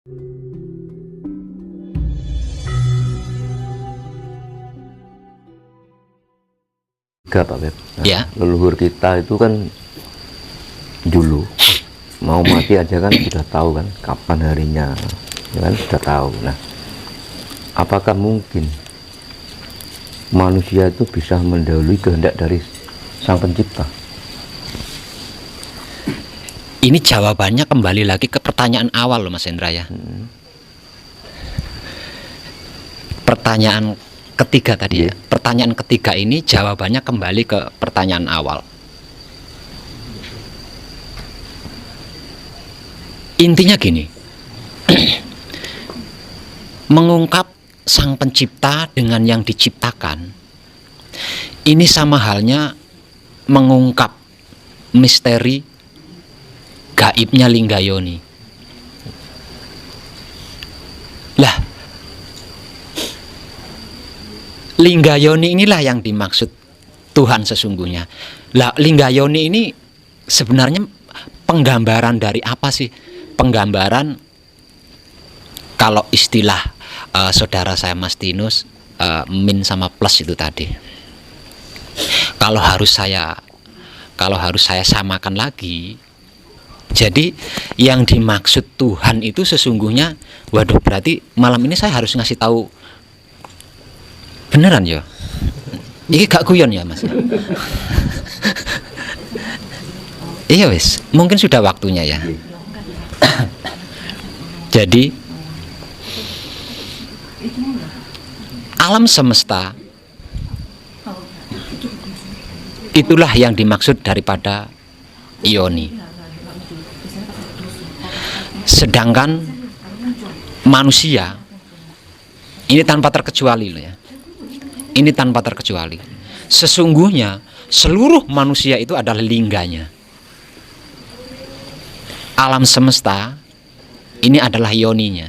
Enggak, Pak Beb. Nah, Ya. leluhur kita itu kan dulu mau mati aja kan sudah tahu kan kapan harinya, ya kan sudah tahu. Nah, apakah mungkin manusia itu bisa mendahului kehendak dari Sang Pencipta? Ini jawabannya kembali lagi ke pertanyaan awal loh Mas Hendra ya. Pertanyaan ketiga tadi ya. Pertanyaan ketiga ini jawabannya kembali ke pertanyaan awal. Intinya gini. Mengungkap Sang Pencipta dengan yang diciptakan. Ini sama halnya mengungkap misteri gaibnya Linggayoni. Lah, Linggayoni inilah yang dimaksud Tuhan sesungguhnya. Lah, Linggayoni ini sebenarnya penggambaran dari apa sih? Penggambaran, kalau istilah saudara saya Mas Tinus, min sama plus itu tadi. Kalau harus saya samakan lagi, jadi yang dimaksud Tuhan itu sesungguhnya, waduh, berarti malam ini saya harus ngasih tahu beneran ya. Ini gak guyon ya Mas. Iya wis, mungkin sudah waktunya ya. Jadi alam semesta itulah yang dimaksud daripada Yoni. Sedangkan manusia ini tanpa terkecuali loh ya. Ini tanpa terkecuali. Sesungguhnya seluruh manusia itu adalah lingganya. Alam semesta ini adalah yoninya.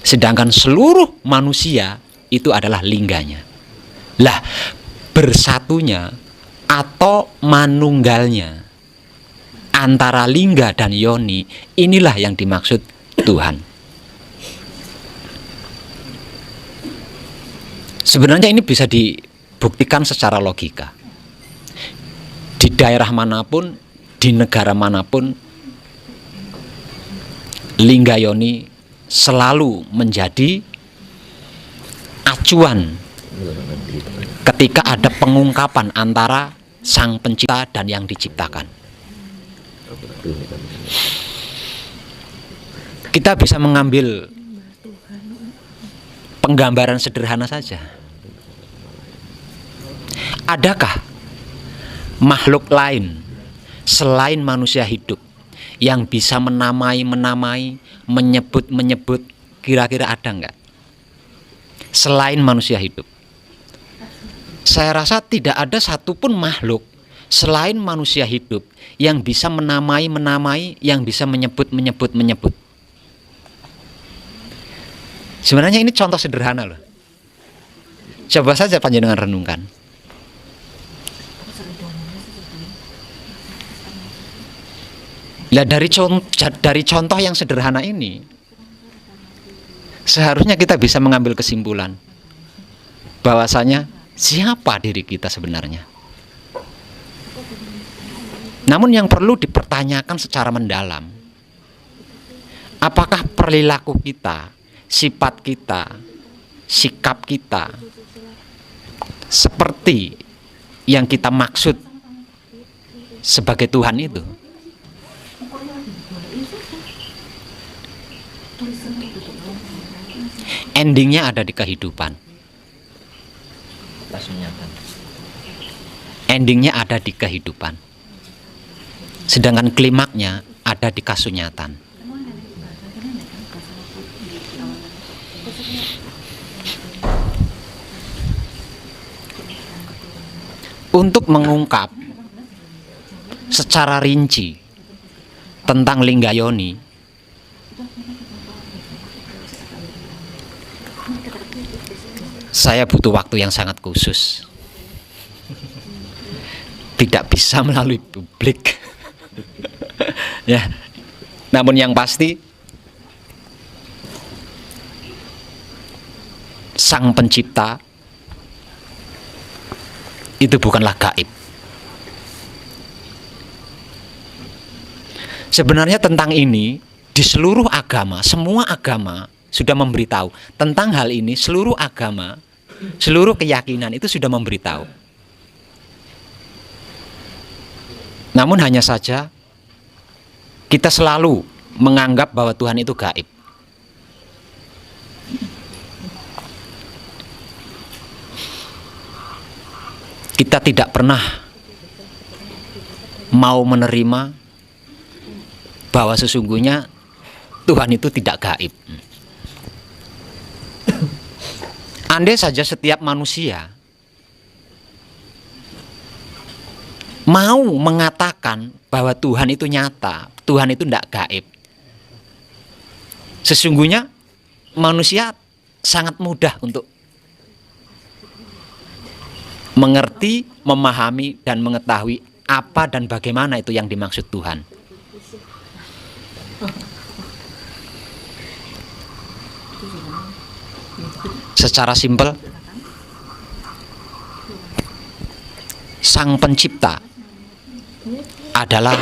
Sedangkan seluruh manusia itu adalah lingganya. Lah, bersatunya atau manunggalnya antara lingga dan yoni, inilah yang dimaksud Tuhan. Sebenarnya ini bisa dibuktikan secara logika. Di daerah manapun, di negara manapun, lingga yoni selalu menjadi acuan ketika ada pengungkapan antara Sang Pencipta dan yang diciptakan. Kita bisa mengambil penggambaran sederhana saja. Adakah makhluk lain selain manusia hidup yang bisa menamai, menyebut, kira-kira ada enggak? Selain manusia hidup. Saya rasa tidak ada satupun makhluk selain manusia hidup yang bisa menamai, yang bisa menyebut. Sebenarnya ini contoh sederhana loh. Coba saja panjenengan renungkan. Nah, dari contoh yang sederhana ini, seharusnya kita bisa mengambil kesimpulan bahwasanya siapa diri kita sebenarnya. Namun yang perlu dipertanyakan secara mendalam, apakah perilaku kita, sifat kita, sikap kita seperti yang kita maksud sebagai Tuhan itu? Endingnya ada di kehidupan. Endingnya ada di kehidupan. Sedangkan klimaknya ada di kasunyatan. Untuk mengungkap secara rinci tentang Linggayoni, saya butuh waktu yang sangat khusus. Tidak bisa melalui publik. Ya. Namun yang pasti Sang Pencipta itu bukanlah gaib. Sebenarnya tentang ini di seluruh agama, semua agama sudah memberitahu tentang hal ini. Seluruh agama, seluruh keyakinan itu sudah memberitahu. Namun hanya saja kita selalu menganggap bahwa Tuhan itu gaib. Kita tidak pernah mau menerima bahwa sesungguhnya Tuhan itu tidak gaib. Andai saja setiap manusia mau mengatakan bahwa Tuhan itu nyata, Tuhan itu tidak gaib, sesungguhnya manusia sangat mudah untuk mengerti, memahami, dan mengetahui apa dan bagaimana itu yang dimaksud Tuhan. Secara simpel, Sang Pencipta adalah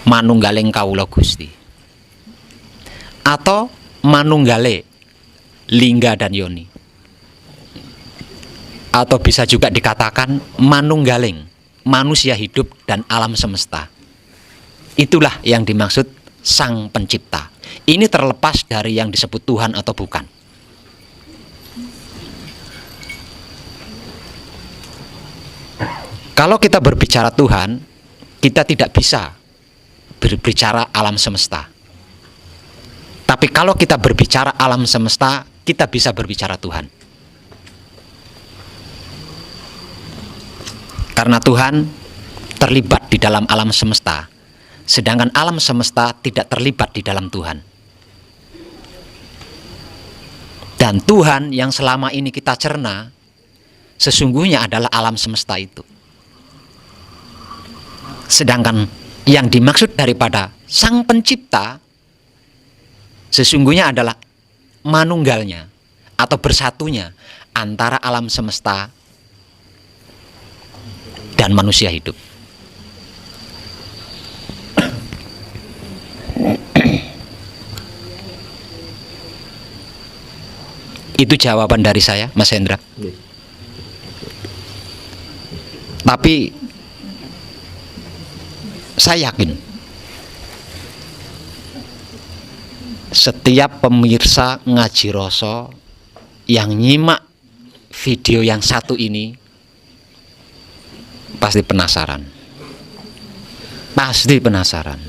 manunggaling kawula Gusti, atau manunggale lingga dan yoni, atau bisa juga dikatakan manunggaling manusia hidup dan alam semesta. Itulah yang dimaksud Sang Pencipta. Ini terlepas dari yang disebut Tuhan atau bukan. Kalau kita berbicara Tuhan, kita tidak bisa berbicara alam semesta. Tapi kalau kita berbicara alam semesta, kita bisa berbicara Tuhan. Karena Tuhan terlibat di dalam alam semesta, sedangkan alam semesta tidak terlibat di dalam Tuhan. Dan Tuhan yang selama ini kita cerna, sesungguhnya adalah alam semesta itu. Sedangkan yang dimaksud daripada Sang Pencipta, sesungguhnya adalah manunggalnya atau bersatunya antara alam semesta dan manusia hidup. Itu jawaban dari saya, Mas Hendra. Tapi saya yakin setiap pemirsa Ngaji Rasa yang nyimak video yang satu ini pasti penasaran. Pasti penasaran.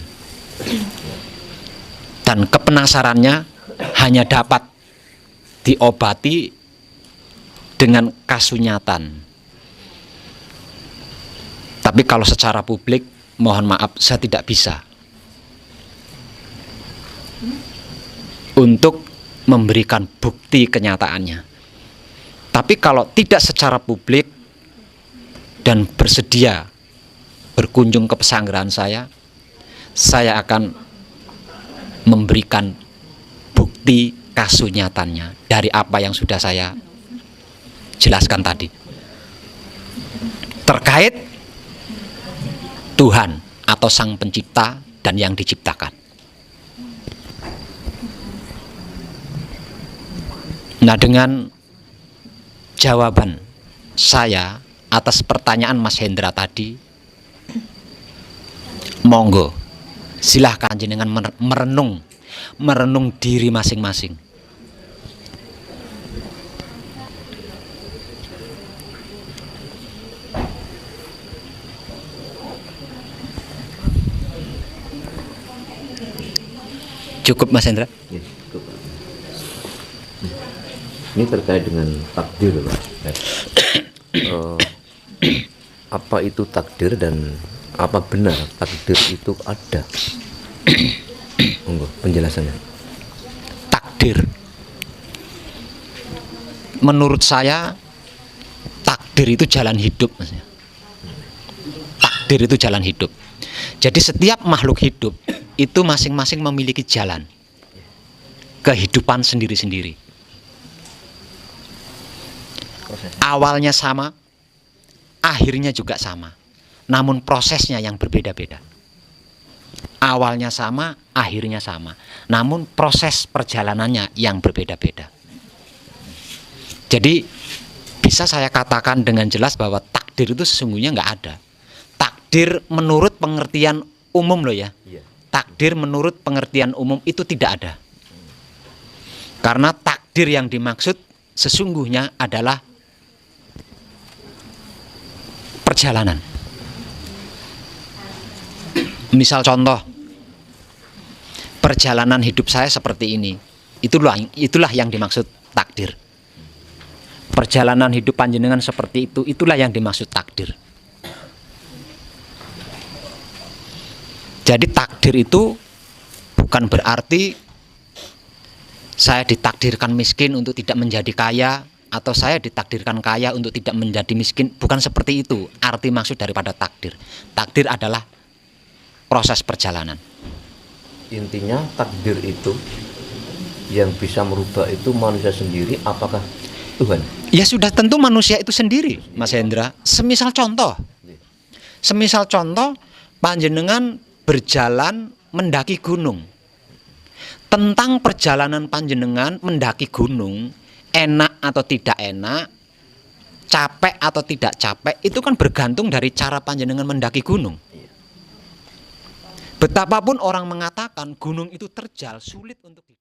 Dan kepenasarannya hanya dapat diobati dengan kasunyatan. Tapi kalau secara publik, mohon maaf, saya tidak bisa untuk memberikan bukti kenyataannya. Tapi kalau tidak secara publik dan bersedia berkunjung ke pesanggeran saya akan memberikan bukti kasunyatannya dari apa yang sudah saya jelaskan tadi terkait Tuhan atau Sang Pencipta dan yang diciptakan. Nah, dengan jawaban saya atas pertanyaan Mas Hendra tadi, monggo silahkan jenengan merenung diri masing-masing. Cukup, Mas Hendra? Ya, cukup. Ini terkait dengan takdir, Pak. Apa itu takdir dan apa benar takdir itu ada? Monggo penjelasannya. Takdir, menurut saya, takdir itu jalan hidup, Mas. Takdir itu jalan hidup. Jadi setiap makhluk hidup itu masing-masing memiliki jalan kehidupan sendiri-sendiri. Awalnya sama, akhirnya juga sama, namun prosesnya yang berbeda-beda. Awalnya sama, akhirnya sama, namun proses perjalanannya yang berbeda-beda. Jadi bisa saya katakan dengan jelas bahwa takdir itu sesungguhnya nggak ada. Takdir menurut pengertian umum loh ya. Takdir menurut pengertian umum itu tidak ada. Karena takdir yang dimaksud sesungguhnya adalah perjalanan. Misal contoh, perjalanan hidup saya seperti ini. Itulah yang dimaksud takdir. Perjalanan hidup panjenengan seperti itu, itulah yang dimaksud takdir. Jadi takdir itu bukan berarti saya ditakdirkan miskin untuk tidak menjadi kaya, atau saya ditakdirkan kaya untuk tidak menjadi miskin. Bukan seperti itu arti maksud daripada takdir. Takdir adalah proses perjalanan. Intinya takdir itu yang bisa merubah itu manusia sendiri, apakah Tuhan? Ya sudah tentu manusia itu sendiri, Mas Hendra. Semisal contoh, panjenengan berjalan mendaki gunung. Tentang perjalanan panjenengan mendaki gunung, enak atau tidak enak, capek atau tidak capek, itu kan bergantung dari cara panjenengan mendaki gunung. Betapapun orang mengatakan gunung itu terjal, sulit untuk